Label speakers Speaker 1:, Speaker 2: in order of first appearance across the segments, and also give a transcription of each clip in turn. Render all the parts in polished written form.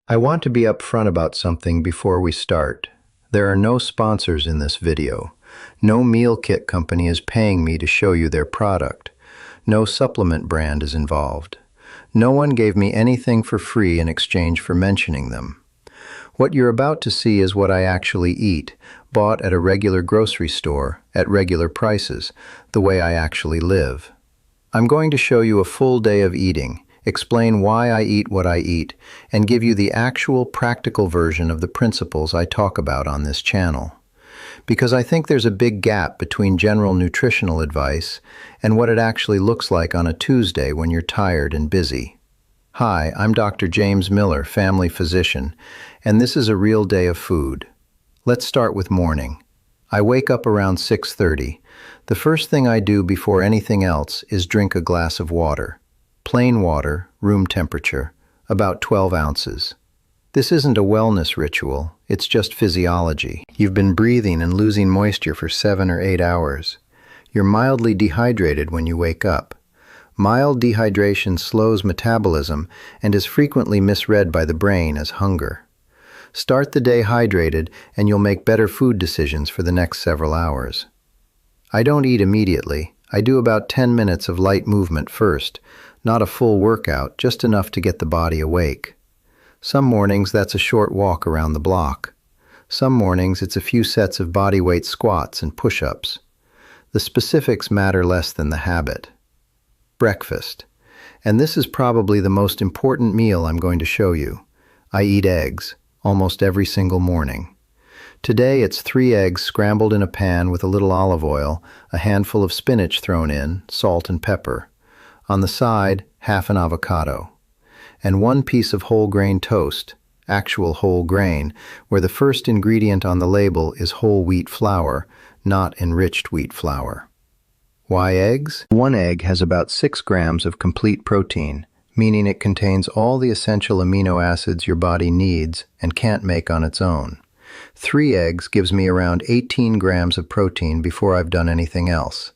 Speaker 1: I want to be upfront about something before we start. There are no sponsors in this video. No meal kit company is paying me to show you their product. No supplement brand is involved. No one gave me anything for free in exchange for mentioning them. What you're about to see is what I actually eat, bought at a regular grocery store, at regular prices, the way I actually live. I'm going to show you a full day of eating, explain why I eat what I eat, and give you the actual practical version of the principles I talk about on this channel. Because I think there's a big gap between general nutritional advice and what it actually looks like on a Tuesday when you're tired and busy. Hi, I'm Dr. James Miller, family physician, and this is a real day of food. Let's start with morning. I wake up around 6:30. The first thing I do before anything else is drink a glass of water. Plain water, room temperature, about 12 ounces. This isn't a wellness ritual, it's just physiology. You've been breathing and losing moisture for 7 or 8 hours. You're mildly dehydrated when you wake up. Mild dehydration slows metabolism and is frequently misread by the brain as hunger. Start the day hydrated and you'll make better food decisions for the next several hours. I don't eat immediately. I do about 10 minutes of light movement first, not a full workout, just enough to get the body awake. Some mornings that's a short walk around the block. Some mornings it's a few sets of bodyweight squats and push-ups. The specifics matter less than the habit. Breakfast. And this is probably the most important meal I'm going to show you. I eat eggs, almost every single morning. Today it's 3 eggs scrambled in a pan with a little olive oil, a handful of spinach thrown in, salt and pepper. On the side, half an avocado. And 1 piece of whole grain toast, actual whole grain, where the first ingredient on the label is whole wheat flour, not enriched wheat flour. Why eggs? 1 egg has about 6 grams of complete protein, meaning it contains all the essential amino acids your body needs and can't make on its own. 3 eggs gives me around 18 grams of protein before I've done anything else.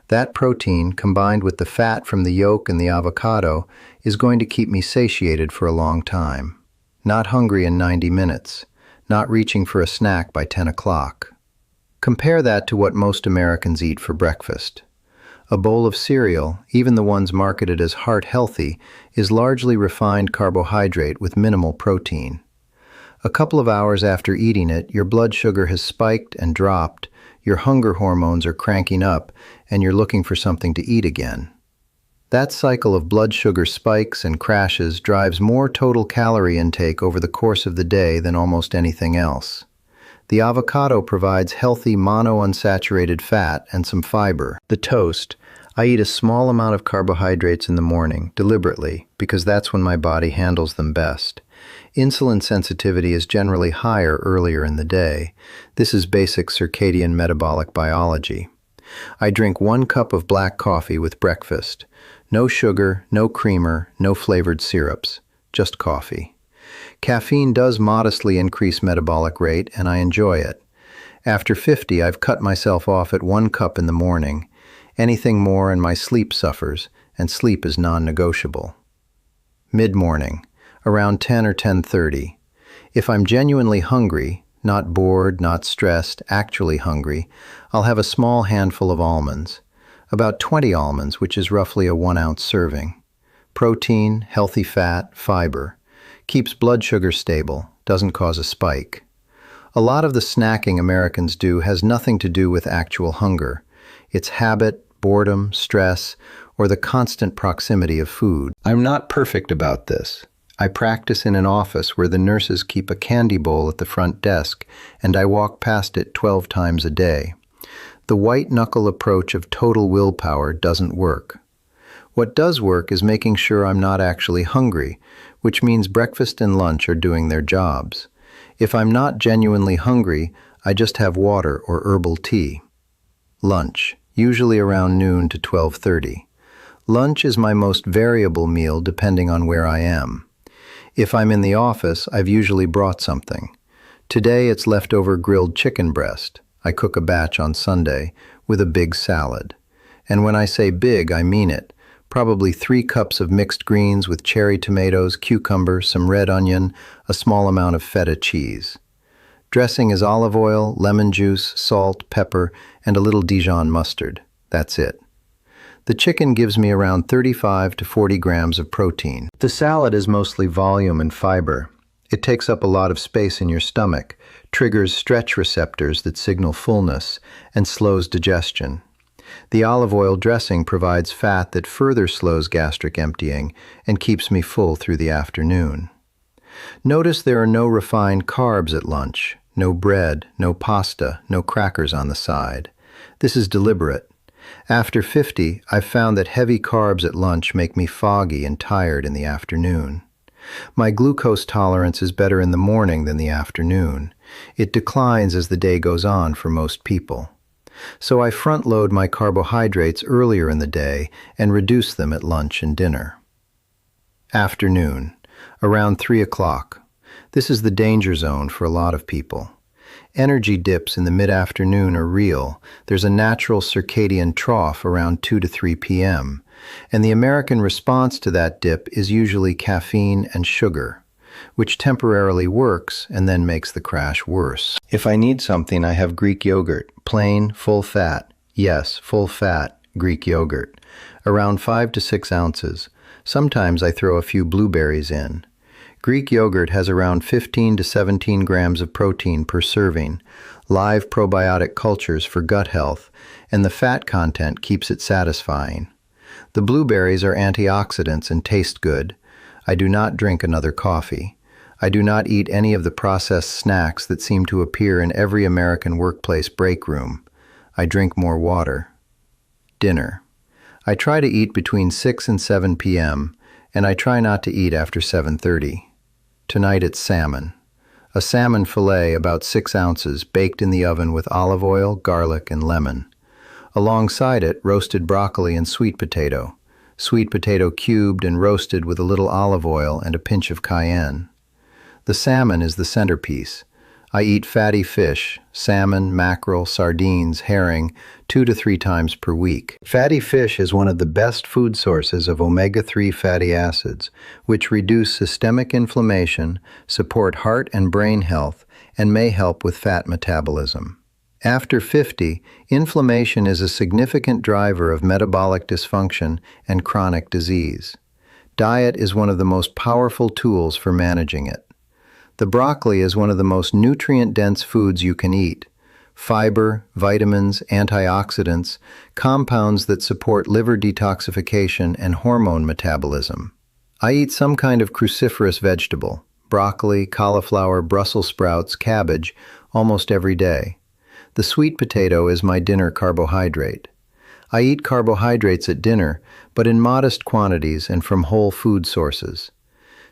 Speaker 1: That protein, combined with the fat from the yolk and the avocado, is going to keep me satiated for a long time. Not hungry in 90 minutes. Not reaching for a snack by 10 o'clock. Compare that to what most Americans eat for breakfast. A bowl of cereal, even the ones marketed as heart-healthy, is largely refined carbohydrate with minimal protein. A couple of hours after eating it, your blood sugar has spiked and dropped, your hunger hormones are cranking up, and you're looking for something to eat again. That cycle of blood sugar spikes and crashes drives more total calorie intake over the course of the day than almost anything else. The avocado provides healthy monounsaturated fat and some fiber. The toast. I eat a small amount of carbohydrates in the morning, deliberately, because that's when my body handles them best. Insulin sensitivity is generally higher earlier in the day. This is basic circadian metabolic biology. I drink 1 cup of black coffee with breakfast. No sugar, no creamer, no flavored syrups, just coffee. Caffeine does modestly increase metabolic rate, and I enjoy it. After 50, I've cut myself off at 1 cup in the morning. Anything more and my sleep suffers, and sleep is non-negotiable. Mid-morning. Around 10 or 10:30. If I'm genuinely hungry, not bored, not stressed, actually hungry, I'll have a small handful of almonds. About 20 almonds, which is roughly a 1-ounce serving. Protein, healthy fat, fiber. Keeps blood sugar stable, doesn't cause a spike. A lot of the snacking Americans do has nothing to do with actual hunger. It's habit, boredom, stress, or the constant proximity of food. I'm not perfect about this. I practice in an office where the nurses keep a candy bowl at the front desk, and I walk past it 12 times a day. The white-knuckle approach of total willpower doesn't work. What does work is making sure I'm not actually hungry, which means breakfast and lunch are doing their jobs. If I'm not genuinely hungry, I just have water or herbal tea. Lunch, usually around noon to 12:30. Lunch is my most variable meal depending on where I am. If I'm in the office, I've usually brought something. Today it's leftover grilled chicken breast. I cook a batch on Sunday with a big salad. And when I say big, I mean it. probably 3 cups of mixed greens with cherry tomatoes, cucumber, some red onion, a small amount of feta cheese. Dressing is olive oil, lemon juice, salt, pepper, and a little Dijon mustard. That's it. The chicken gives me around 35 to 40 grams of protein. The salad is mostly volume and fiber. It takes up a lot of space in your stomach, triggers stretch receptors that signal fullness, and slows digestion. The olive oil dressing provides fat that further slows gastric emptying and keeps me full through the afternoon. Notice there are no refined carbs at lunch, no bread, no pasta, no crackers on the side. This is deliberate. After 50, I've found that heavy carbs at lunch make me foggy and tired in the afternoon. My glucose tolerance is better in the morning than the afternoon. It declines as the day goes on for most people. So I front-load my carbohydrates earlier in the day and reduce them at lunch and dinner. Afternoon, around 3 o'clock. This is the danger zone for a lot of people. Energy dips in the mid-afternoon are real. There's a natural circadian trough around 2 to 3 p.m., and the American response to that dip is usually caffeine and sugar, which temporarily works and then makes the crash worse. If I need something, I have Greek yogurt, plain, full fat, yes, full fat Greek yogurt, around 5 to 6 ounces. Sometimes I throw a few blueberries in. Greek yogurt has around 15 to 17 grams of protein per serving, live probiotic cultures for gut health, and the fat content keeps it satisfying. The blueberries are antioxidants and taste good. I do not drink another coffee. I do not eat any of the processed snacks that seem to appear in every American workplace break room. I drink more water. Dinner. I try to eat between 6 and 7 p.m., and I try not to eat after 7:30. Tonight it's salmon. A salmon fillet about 6 ounces baked in the oven with olive oil, garlic, and lemon. Alongside it, roasted broccoli and sweet potato cubed and roasted with a little olive oil and a pinch of cayenne. The salmon is the centerpiece. I eat fatty fish, salmon, mackerel, sardines, herring, 2 to 3 times per week. Fatty fish is one of the best food sources of omega-3 fatty acids, which reduce systemic inflammation, support heart and brain health, and may help with fat metabolism. After 50, inflammation is a significant driver of metabolic dysfunction and chronic disease. Diet is one of the most powerful tools for managing it. The broccoli is one of the most nutrient-dense foods you can eat. Fiber, vitamins, antioxidants, compounds that support liver detoxification and hormone metabolism. I eat some kind of cruciferous vegetable, broccoli, cauliflower, Brussels sprouts, cabbage, almost every day. The sweet potato is my dinner carbohydrate. I eat carbohydrates at dinner, but in modest quantities and from whole food sources.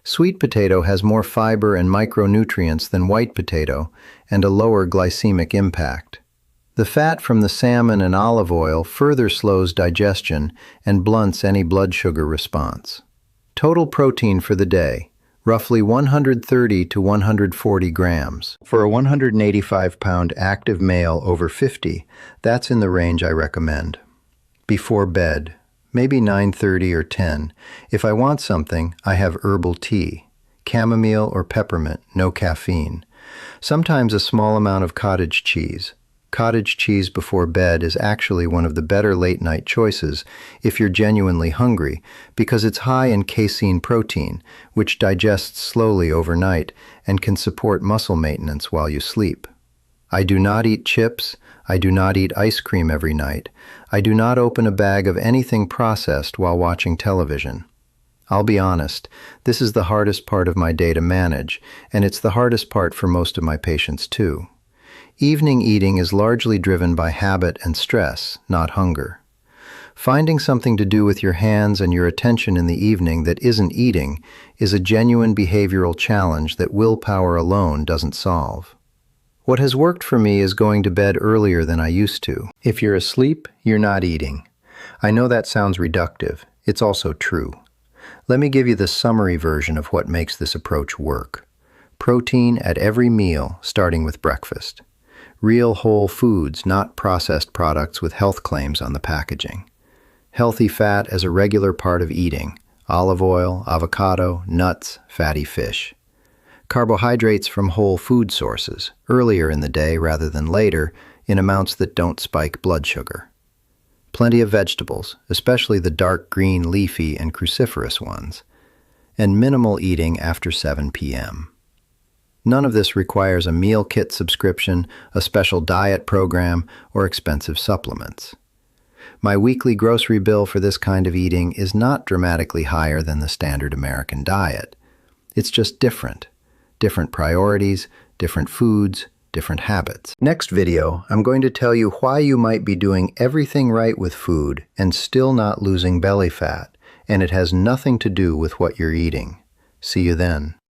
Speaker 1: Sweet potato has more fiber and micronutrients than white potato and a lower glycemic impact. The fat from the salmon and olive oil further slows digestion and blunts any blood sugar response. Total protein for the day, roughly 130 to 140 grams. For a 185-pound active male over 50, that's in the range I recommend. Before bed, maybe 9:30 or 10. If I want something, I have herbal tea, chamomile or peppermint, no caffeine. Sometimes a small amount of cottage cheese. Cottage cheese before bed is actually one of the better late-night choices if you're genuinely hungry, because it's high in casein protein, which digests slowly overnight and can support muscle maintenance while you sleep. I do not eat chips. I do not eat ice cream every night. I do not open a bag of anything processed while watching television. I'll be honest, this is the hardest part of my day to manage, and it's the hardest part for most of my patients too. Evening eating is largely driven by habit and stress, not hunger. Finding something to do with your hands and your attention in the evening that isn't eating is a genuine behavioral challenge that willpower alone doesn't solve. What has worked for me is going to bed earlier than I used to. If you're asleep, you're not eating. I know that sounds reductive. It's also true. Let me give you the summary version of what makes this approach work. Protein at every meal, starting with breakfast. Real whole foods, not processed products with health claims on the packaging. Healthy fat as a regular part of eating: olive oil, avocado, nuts, fatty fish. Carbohydrates from whole food sources, earlier in the day rather than later, in amounts that don't spike blood sugar. Plenty of vegetables, especially the dark green leafy and cruciferous ones. And minimal eating after 7 p.m. None of this requires a meal kit subscription, a special diet program, or expensive supplements. My weekly grocery bill for this kind of eating is not dramatically higher than the standard American diet. It's just different. Different priorities, different foods, different habits. Next video, I'm going to tell you why you might be doing everything right with food and still not losing belly fat, and it has nothing to do with what you're eating. See you then.